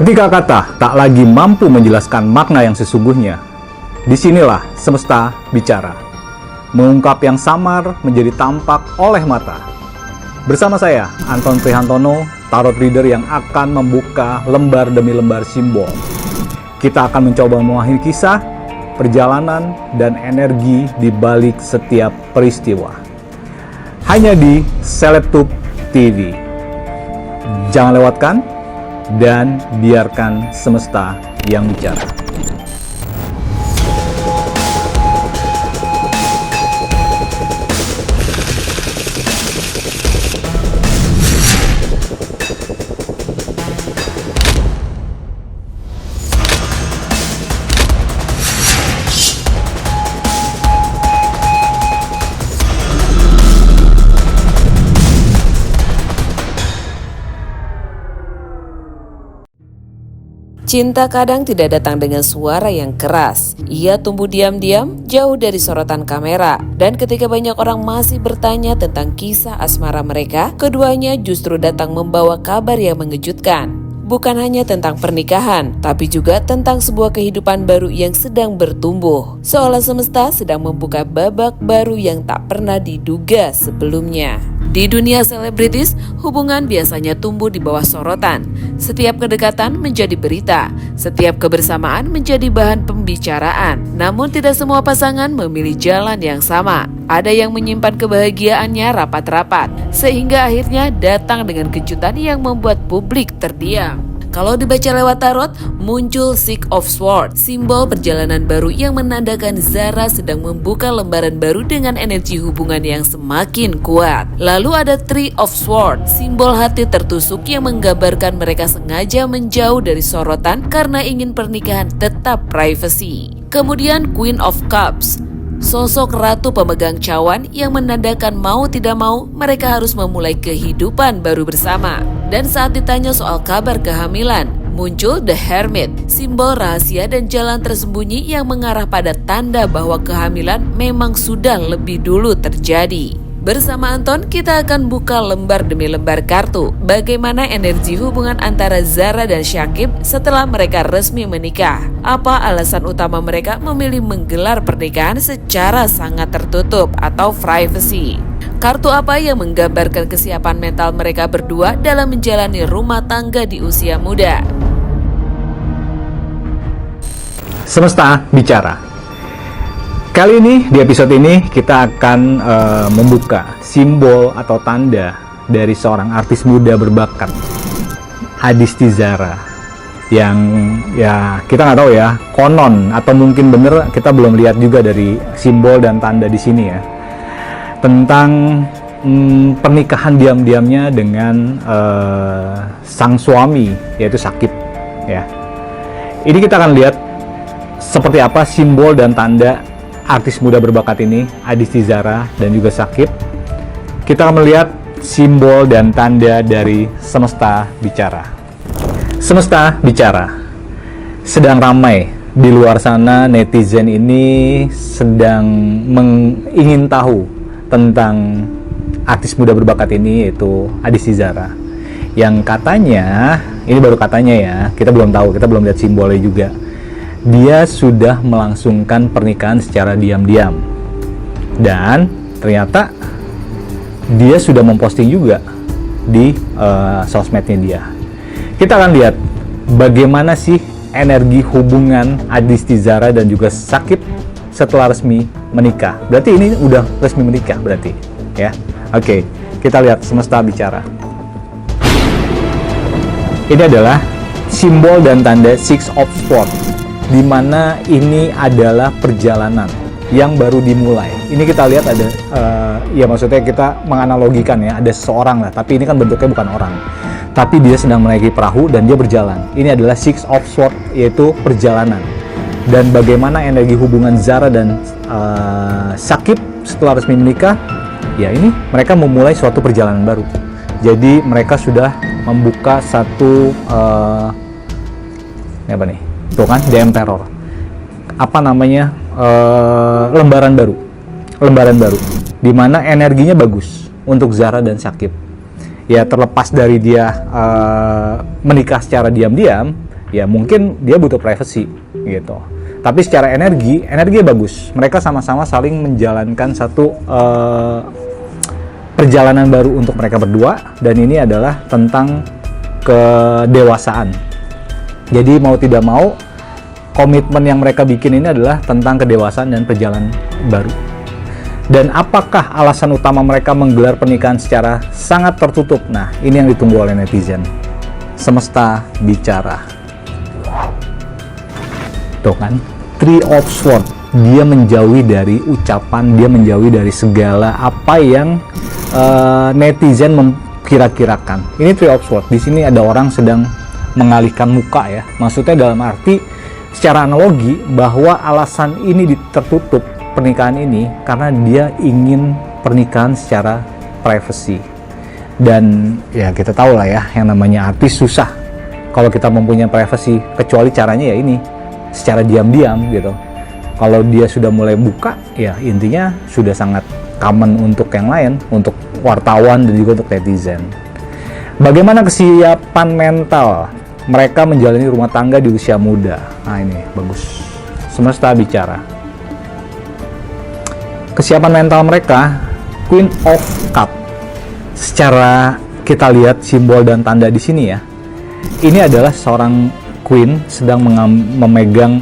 Ketika kata tak lagi mampu menjelaskan makna yang sesungguhnya, disinilah semesta bicara. Mengungkap yang samar menjadi tampak oleh mata. Bersama saya, Anton Prihantono, tarot reader yang akan membuka lembar demi lembar simbol. Kita akan mencoba memahami kisah, perjalanan, dan energi di balik setiap peristiwa. Hanya di Seletub TV. Jangan lewatkan dan biarkan semesta yang bicara. Cinta kadang tidak datang dengan suara yang keras. Ia tumbuh diam-diam, jauh dari sorotan kamera. Dan ketika banyak orang masih bertanya tentang kisah asmara mereka, keduanya justru datang membawa kabar yang mengejutkan. Bukan hanya tentang pernikahan, tapi juga tentang sebuah kehidupan baru yang sedang bertumbuh. Seolah semesta sedang membuka babak baru yang tak pernah diduga sebelumnya. Di dunia selebritis, hubungan biasanya tumbuh di bawah sorotan. Setiap kedekatan menjadi berita, setiap kebersamaan menjadi bahan pembicaraan. Namun tidak semua pasangan memilih jalan yang sama. Ada yang menyimpan kebahagiaannya rapat-rapat, sehingga akhirnya datang dengan kejutan yang membuat publik terdiam. Kalau dibaca lewat tarot, muncul Six of Swords, simbol perjalanan baru yang menandakan Zara sedang membuka lembaran baru dengan energi hubungan yang semakin kuat. Lalu ada Three of Swords, simbol hati tertusuk yang menggambarkan mereka sengaja menjauh dari sorotan karena ingin pernikahan tetap privacy. Kemudian Queen of Cups, sosok ratu pemegang cawan yang menandakan mau tidak mau mereka harus memulai kehidupan baru bersama. Dan saat ditanya soal kabar kehamilan, muncul The Hermit, simbol rahasia dan jalan tersembunyi yang mengarah pada tanda bahwa kehamilan memang sudah lebih dulu terjadi. Bersama Anton, kita akan buka lembar demi lembar kartu bagaimana energi hubungan antara Zara dan Shakib setelah mereka resmi menikah. Apa alasan utama mereka memilih menggelar pernikahan secara sangat tertutup atau privacy? Kartu apa yang menggambarkan kesiapan mental mereka berdua dalam menjalani rumah tangga di usia muda? Semesta bicara. Kali ini, di episode ini, kita akan membuka simbol atau tanda dari seorang artis muda berbakat, Adisti Zara. Yang ya kita nggak tahu ya, konon atau mungkin bener, kita belum lihat juga dari simbol dan tanda di sini ya. Tentang pernikahan diam-diamnya dengan sang suami, yaitu Shakib ya. Ini kita akan lihat seperti apa simbol dan tanda artis muda berbakat ini, Adisti Zara dan juga Shakib. Kita akan melihat simbol dan tanda dari semesta bicara. Semesta bicara. Sedang ramai di luar sana, netizen ini sedang ingin tahu tentang artis muda berbakat ini, yaitu Adisti Zara, yang katanya, ini baru katanya ya, kita belum tahu, kita belum lihat simbolnya juga, dia sudah melangsungkan pernikahan secara diam-diam. Dan ternyata dia sudah memposting juga di sosmednya dia. Kita akan lihat bagaimana sih energi hubungan Adisti Zara dan juga Shakib setelah resmi menikah. Berarti ini udah resmi menikah berarti ya. Oke, kita lihat semesta bicara. Ini adalah simbol dan tanda Six of Swords, di mana ini adalah perjalanan yang baru dimulai. Ini kita lihat ada ya maksudnya kita menganalogikan ya, ada seseorang lah, tapi ini kan bentuknya bukan orang. Tapi dia sedang menaiki perahu dan dia berjalan. Ini adalah Six of Swords, yaitu perjalanan. Dan bagaimana energi hubungan Zara dan Shakib setelah resmi menikah, ya ini mereka memulai suatu perjalanan baru. Jadi mereka sudah membuka satu apa nih? Tuh kan, The Emperor. Apa namanya? Lembaran baru. Di mana energinya bagus untuk Zara dan Shakib. Ya terlepas dari dia menikah secara diam-diam, ya mungkin dia butuh privacy gitu. Tapi secara energi bagus. Mereka sama-sama saling menjalankan satu perjalanan baru untuk mereka berdua, dan ini adalah tentang kedewasaan. Jadi mau tidak mau, komitmen yang mereka bikin ini adalah tentang kedewasaan dan perjalanan baru. Dan apakah alasan utama mereka menggelar pernikahan secara sangat tertutup? Nah, ini yang ditunggu oleh netizen. Semesta bicara. Tuh kan, Three of Swords. Dia menjauhi dari ucapan, dia menjauhi dari segala apa yang netizen memkira-kirakan. Ini Three of Swords. Di sini ada orang sedang mengalihkan muka ya. Maksudnya dalam arti secara analogi bahwa alasan ini tertutup pernikahan ini karena dia ingin pernikahan secara privacy. Dan ya kita tahu lah ya, yang namanya artis susah kalau kita mempunyai privacy, kecuali caranya ya ini secara diam-diam gitu. Kalau dia sudah mulai buka, ya intinya sudah sangat common untuk yang lain, untuk wartawan dan juga untuk netizen. Bagaimana kesiapan mental mereka menjalani rumah tangga di usia muda? Nah ini bagus. Semesta bicara. Kesiapan mental mereka, Queen of Cup. Secara kita lihat simbol dan tanda di sini ya, ini adalah seorang queen sedang memegang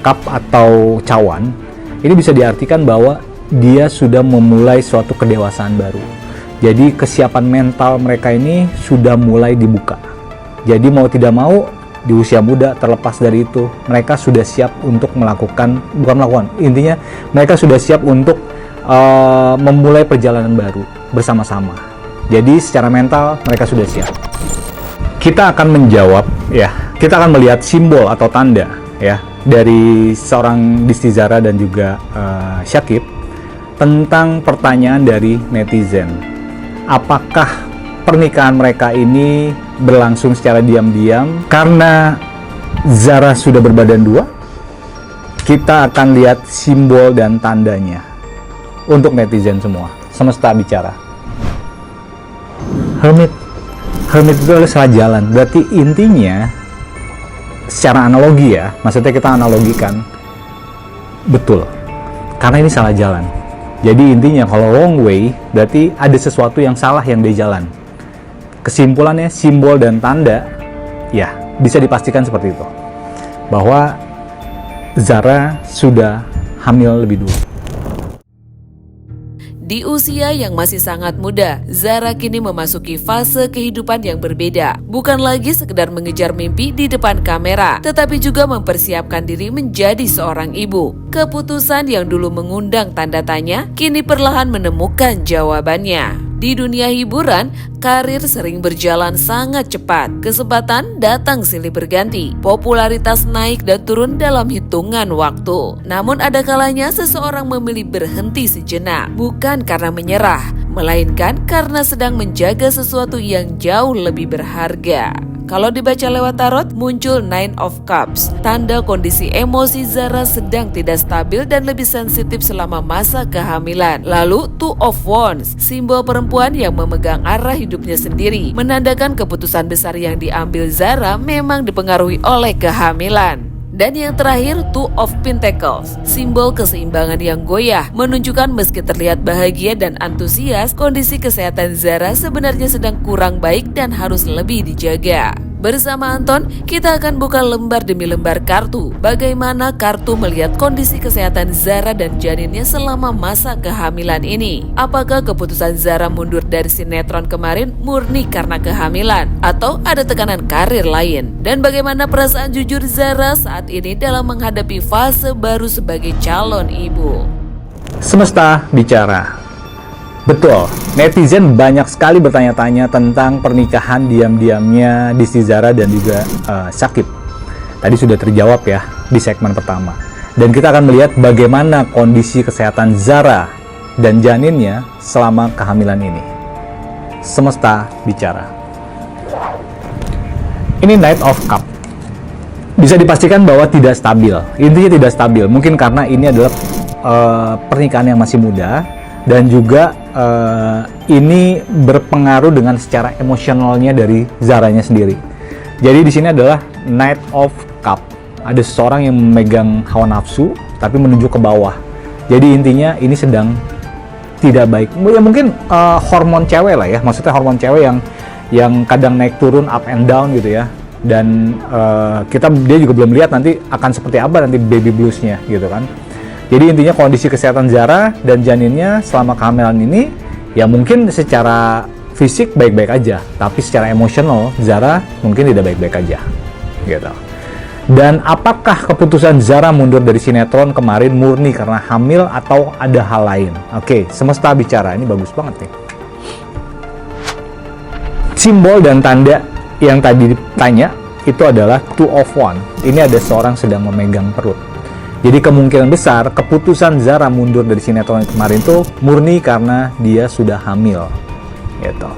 cup atau cawan. Ini bisa diartikan bahwa dia sudah memulai suatu kedewasaan baru. Jadi kesiapan mental mereka ini sudah mulai dibuka. Jadi mau tidak mau di usia muda, terlepas dari itu, mereka sudah siap untuk intinya mereka sudah siap untuk memulai perjalanan baru bersama-sama. Jadi secara mental mereka sudah siap. Kita akan menjawab ya, kita akan melihat simbol atau tanda ya dari seorang Disti Zara dan juga Syakib tentang pertanyaan dari netizen. Apakah pernikahan mereka ini berlangsung secara diam-diam karena Zara sudah berbadan dua? Kita akan lihat simbol dan tandanya untuk netizen semua. Semesta bicara. Hermit itu adalah salah jalan. Berarti intinya secara analogi ya, maksudnya kita analogikan betul, karena ini salah jalan. Jadi intinya kalau wrong way, berarti ada sesuatu yang salah yang dia jalan. Kesimpulannya, simbol dan tanda ya bisa dipastikan seperti itu, bahwa Zara sudah hamil lebih dulu. Di usia yang masih sangat muda, Zara kini memasuki fase kehidupan yang berbeda. Bukan lagi sekedar mengejar mimpi di depan kamera, tetapi juga mempersiapkan diri menjadi seorang ibu. Keputusan yang dulu mengundang tanda tanya, kini perlahan menemukan jawabannya. Di dunia hiburan, karir sering berjalan sangat cepat. Kesempatan datang silih berganti. Popularitas naik dan turun dalam hitungan waktu. Namun ada kalanya seseorang memilih berhenti sejenak, bukan karena menyerah, melainkan karena sedang menjaga sesuatu yang jauh lebih berharga. Kalau dibaca lewat tarot, muncul Nine of Cups, tanda kondisi emosi Zara sedang tidak stabil dan lebih sensitif selama masa kehamilan. Lalu Two of Wands, simbol perempuan yang memegang arah hidupnya sendiri, menandakan keputusan besar yang diambil Zara memang dipengaruhi oleh kehamilan. Dan yang terakhir, Two of Pentacles, simbol keseimbangan yang goyah, menunjukkan meski terlihat bahagia dan antusias, kondisi kesehatan Zara sebenarnya sedang kurang baik dan harus lebih dijaga. Bersama Anton, kita akan buka lembar demi lembar kartu. Bagaimana kartu melihat kondisi kesehatan Zara dan janinnya selama masa kehamilan ini? Apakah keputusan Zara mundur dari sinetron kemarin murni karena kehamilan? Atau ada tekanan karir lain? Dan bagaimana perasaan jujur Zara saat ini dalam menghadapi fase baru sebagai calon ibu? Semesta bicara. Betul, netizen banyak sekali bertanya-tanya tentang pernikahan diam-diamnya Disti Zara dan juga Syakib. Tadi sudah terjawab ya di segmen pertama. Dan kita akan melihat bagaimana kondisi kesehatan Zara dan janinnya selama kehamilan ini. Semesta bicara. Ini Knight of Cup. Bisa dipastikan bahwa tidak stabil. Intinya tidak stabil. Mungkin karena ini adalah pernikahan yang masih muda. Dan juga ini berpengaruh dengan secara emosionalnya dari Zaranya sendiri. Jadi di sini adalah Knight of Cup. Ada seseorang yang memegang hawa nafsu tapi menuju ke bawah. Jadi intinya ini sedang tidak baik. Ya mungkin hormon cewek lah ya. Maksudnya hormon cewek yang kadang naik turun, up and down gitu ya. Dan dia juga belum lihat nanti akan seperti apa nanti baby bluesnya gitu kan. Jadi intinya kondisi kesehatan Zara dan janinnya selama kehamilan ini ya mungkin secara fisik baik-baik aja, tapi secara emosional Zara mungkin tidak baik-baik aja gitu. Dan apakah keputusan Zara mundur dari sinetron kemarin murni karena hamil atau ada hal lain? Oke, semesta bicara, ini bagus banget nih. Simbol dan tanda yang tadi ditanya itu adalah 2 of Wands. Ini ada seorang sedang memegang perut. Jadi kemungkinan besar keputusan Zara mundur dari sinetron kemarin tuh murni karena dia sudah hamil gitu.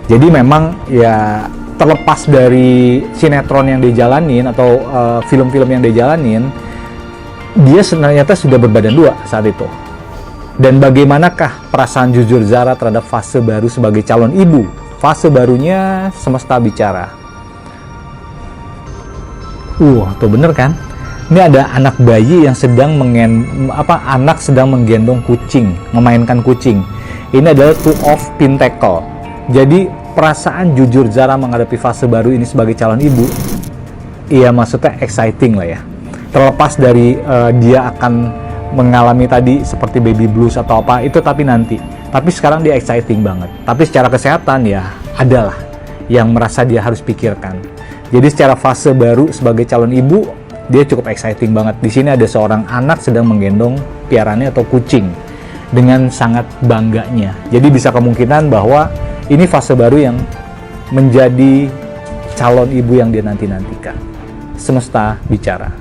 Jadi memang ya terlepas dari sinetron yang dijalanin atau film-film yang dijalanin, dia ternyata sudah berbadan 2 saat itu. Dan bagaimanakah perasaan jujur Zara terhadap fase baru sebagai calon ibu? Fase barunya semesta bicara. Tuh bener kan? Ini ada anak bayi yang sedang anak sedang menggendong kucing, memainkan kucing. Ini adalah 2 of Pentacle. Jadi perasaan jujur Zara menghadapi fase baru ini sebagai calon ibu, iya maksudnya exciting lah ya. Terlepas dari dia akan mengalami tadi seperti baby blues atau apa itu, tapi nanti. Tapi sekarang dia exciting banget. Tapi secara kesehatan ya adalah yang merasa dia harus pikirkan. Jadi secara fase baru sebagai calon ibu dia cukup exciting banget. Di sini ada seorang anak sedang menggendong piarannya atau kucing dengan sangat bangganya. Jadi bisa kemungkinan bahwa ini fase baru yang menjadi calon ibu yang dia nanti-nantikan. Semesta bicara.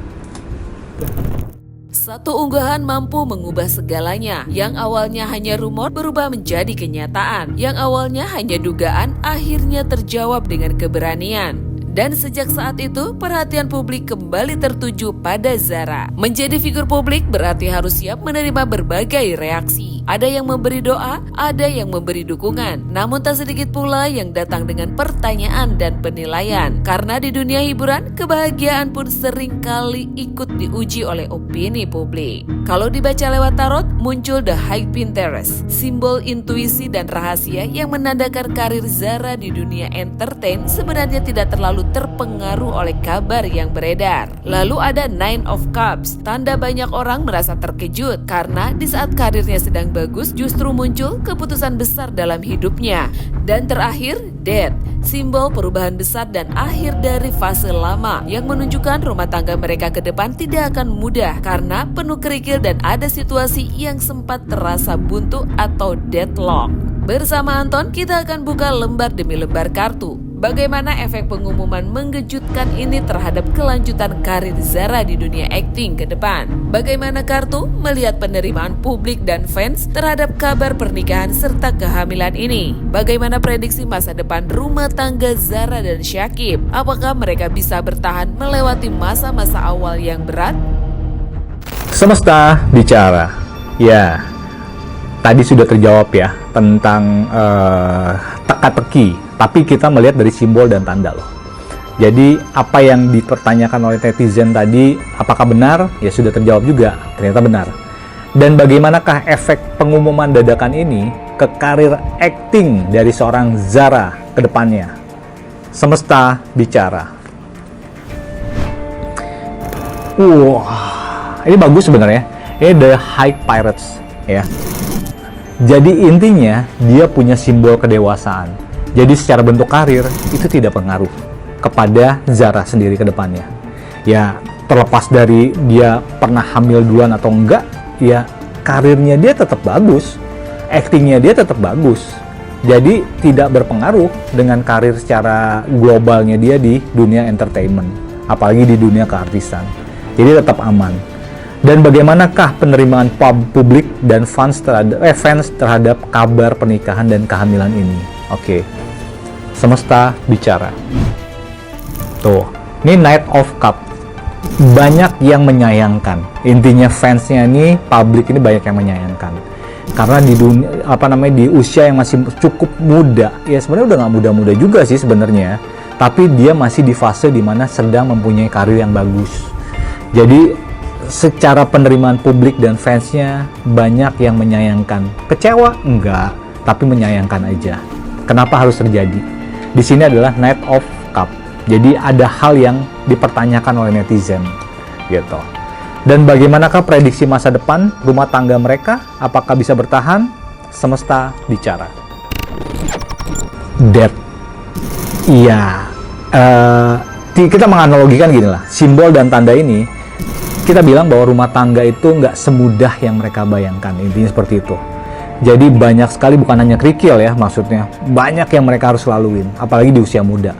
Satu unggahan mampu mengubah segalanya. Yang awalnya hanya rumor berubah menjadi kenyataan. Yang awalnya hanya dugaan akhirnya terjawab dengan keberanian. Dan sejak saat itu, perhatian publik kembali tertuju pada Zara. Menjadi figur publik berarti harus siap menerima berbagai reaksi. Ada yang memberi doa, ada yang memberi dukungan. Namun tak sedikit pula yang datang dengan pertanyaan dan penilaian. Karena di dunia hiburan, kebahagiaan pun sering kali ikut diuji oleh opini publik. Kalau dibaca lewat tarot, muncul The High Pinterest, simbol intuisi dan rahasia yang menandakan karir Zara di dunia entertain sebenarnya tidak terlalu terpengaruh oleh kabar yang beredar. Lalu ada 9 of Cups, tanda banyak orang merasa terkejut karena di saat karirnya sedang bagus justru muncul keputusan besar dalam hidupnya. Dan terakhir, Death, simbol perubahan besar dan akhir dari fase lama yang menunjukkan rumah tangga mereka ke depan tidak akan mudah karena penuh kerikil dan ada situasi yang sempat terasa buntu atau deadlock. Bersama Anton, kita akan buka lembar demi lembar kartu. Bagaimana efek pengumuman mengejutkan ini terhadap kelanjutan karir Zara di dunia akting ke depan? Bagaimana kartu melihat penerimaan publik dan fans terhadap kabar pernikahan serta kehamilan ini? Bagaimana prediksi masa depan rumah tangga Zara dan Syakib? Apakah mereka bisa bertahan melewati masa-masa awal yang berat? Semesta bicara. Ya, tadi sudah terjawab ya tentang teka-teki. Tapi kita melihat dari simbol dan tanda loh. Jadi apa yang dipertanyakan oleh netizen tadi, apakah benar? Ya sudah terjawab juga, ternyata benar. Dan bagaimanakah efek pengumuman dadakan ini ke karir akting dari seorang Zara ke depannya? Semesta bicara. Ini bagus sebenarnya. Ini The High Pirates ya. Jadi intinya dia punya simbol kedewasaan. Jadi secara bentuk karir itu tidak pengaruh kepada Zara sendiri ke depannya. Ya terlepas dari dia pernah hamil duluan atau enggak, ya karirnya dia tetap bagus, aktingnya dia tetap bagus. Jadi tidak berpengaruh dengan karir secara globalnya dia di dunia entertainment, apalagi di dunia keartisan. Jadi tetap aman. Dan bagaimanakah penerimaan publik dan fans terhadap kabar pernikahan dan kehamilan ini? Oke. Semesta bicara. Tuh, ini Knight of Cup. Banyak yang menyayangkan. Intinya fansnya ini, publik ini banyak yang menyayangkan. Karena di dunia, di usia yang masih cukup muda. Ya sebenarnya udah nggak muda-muda juga sih sebenarnya. tapi dia masih di fase dimana sedang mempunyai karir yang bagus. Jadi secara penerimaan publik dan fansnya banyak yang menyayangkan. Kecewa? Enggak, tapi menyayangkan aja. Kenapa harus terjadi? Di sini adalah Night of Cup. Jadi ada hal yang dipertanyakan oleh netizen gitu. Dan bagaimanakah prediksi masa depan rumah tangga mereka? Apakah bisa bertahan? Semesta bicara. Death. Iya. Kita menganalogikan gini lah. Simbol dan tanda ini, kita bilang bahwa rumah tangga itu nggak semudah yang mereka bayangkan. Intinya seperti itu. Jadi banyak sekali, bukan hanya kerikil ya maksudnya. Banyak yang mereka harus laluin. Apalagi di usia muda.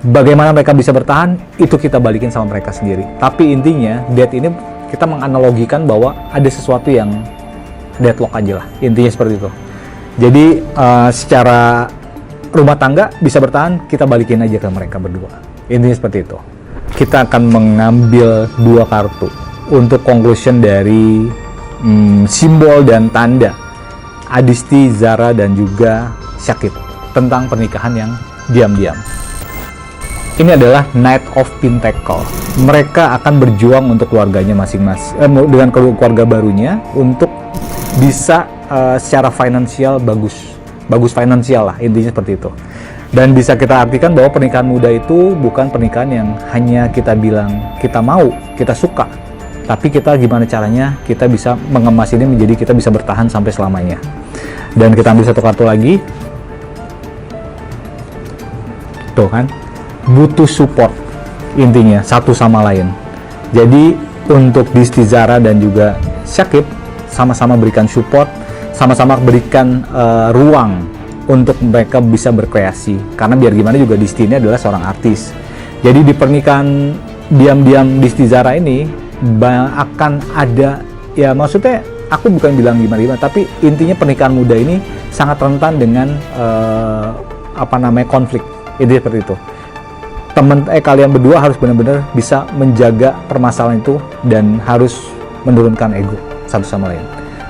Bagaimana mereka bisa bertahan, itu kita balikin sama mereka sendiri. Tapi intinya, death ini kita menganalogikan bahwa ada sesuatu yang deadlock aja lah. Intinya seperti itu. Jadi secara rumah tangga bisa bertahan, kita balikin aja ke mereka berdua. Intinya seperti itu. Kita akan mengambil 2 kartu untuk conclusion dari simbol dan tanda Adisti, Zara, dan juga Syakib tentang pernikahan yang diam-diam. Ini adalah Knight of Pentacle. Mereka akan berjuang untuk keluarganya masing-masing, dengan keluarga barunya untuk bisa secara finansial bagus finansial lah, intinya seperti itu. Dan bisa kita artikan bahwa pernikahan muda itu bukan pernikahan yang hanya kita bilang kita mau, kita suka, tapi kita gimana caranya kita bisa mengemas ini menjadi kita bisa bertahan sampai selamanya. Dan kita ambil 1 kartu lagi, tuh kan, butuh support intinya satu sama lain. Jadi untuk Disti, Zara, dan juga Syakib sama-sama berikan support, sama-sama berikan ruang untuk mereka bisa berkreasi. Karena biar gimana juga Disti ini adalah seorang artis. Jadi di pernikahan diam-diam Disti, Zara ini akan ada, ya maksudnya aku bukan bilang gimana-gimana, tapi intinya pernikahan muda ini sangat rentan dengan konflik. Intinya seperti itu. Kalian berdua harus benar-benar bisa menjaga permasalahan itu dan harus menurunkan ego satu sama lain.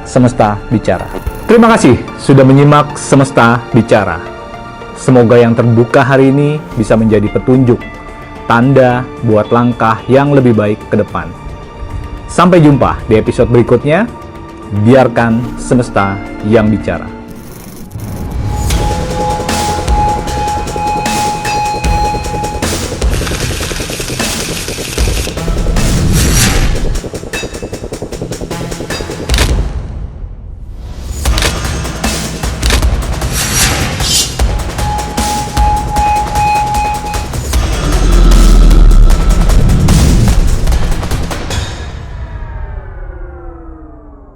Semesta bicara. Terima kasih sudah menyimak Semesta Bicara. Semoga yang terbuka hari ini bisa menjadi petunjuk, tanda buat langkah yang lebih baik ke depan. Sampai jumpa di episode berikutnya. Biarkan semesta yang bicara.